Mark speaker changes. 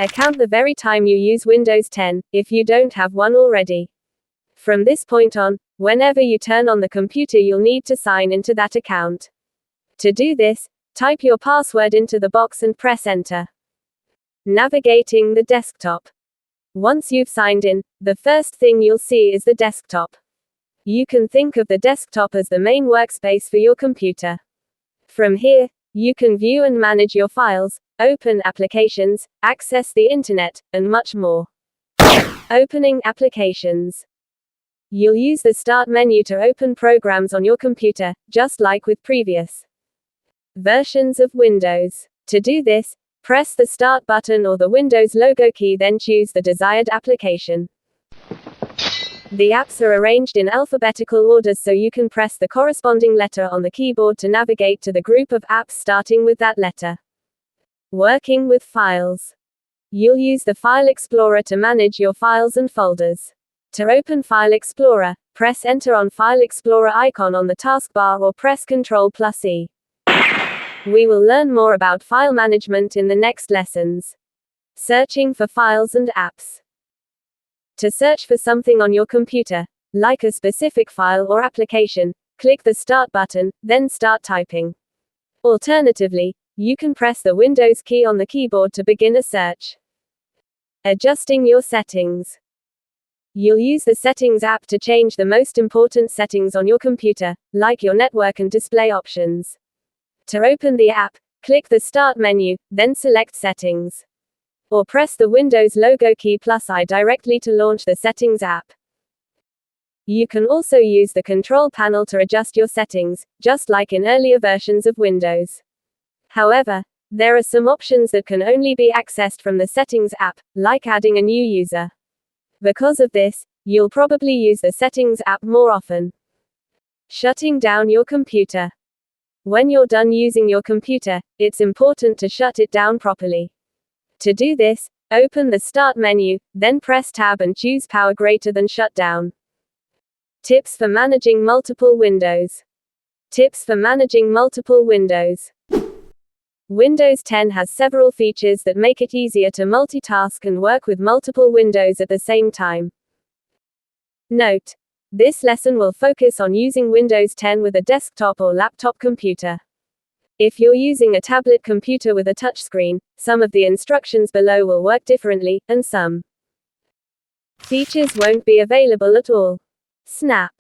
Speaker 1: Account the very time you use Windows 10, if you don't have one already. From this point on, whenever you turn on the computer, you'll need to sign into that account. To do this, type your password into the box and press enter. Navigating the desktop. Once you've signed in, the first thing you'll see is the desktop. You can think of the desktop as the main workspace for your computer. From here, you can view and manage your files, open applications, access the internet, and much more. Opening applications. You'll use the Start menu to open programs on your computer, just like with previous versions of Windows. To do this, press the Start button or the Windows logo key, then choose the desired application. The apps are arranged in alphabetical order, so you can press the corresponding letter on the keyboard to navigate to the group of apps starting with that letter. Working with files. You'll use the File Explorer to manage your files and folders. To open File Explorer, press Enter on File Explorer icon on the taskbar or press Ctrl+E. We will learn more about file management in the next lessons. Searching for files and apps. To search for something on your computer, like a specific file or application, click the Start button, then start typing. Alternatively, you can press the Windows key on the keyboard to begin a search. Adjusting your settings. You'll use the Settings app to change the most important settings on your computer, like your network and display options. To open the app, click the Start menu, then select Settings. Or press the Windows logo key +I directly to launch the Settings app. You can also use the Control panel to adjust your settings, just like in earlier versions of Windows. However, there are some options that can only be accessed from the Settings app, like adding a new user. Because of this, you'll probably use the Settings app more often. Shutting down your computer. When you're done using your computer, it's important to shut it down properly. To do this, open the Start menu, then press Tab and choose Power greater than Shutdown. Tips for managing multiple windows. Tips for managing multiple windows. Windows 10 has several features that make it easier to multitask and work with multiple windows at the same time. Note: this lesson will focus on using Windows 10 with a desktop or laptop computer. If you're using a tablet computer with a touchscreen, some of the instructions below will work differently, and some features won't be available at all. Snap.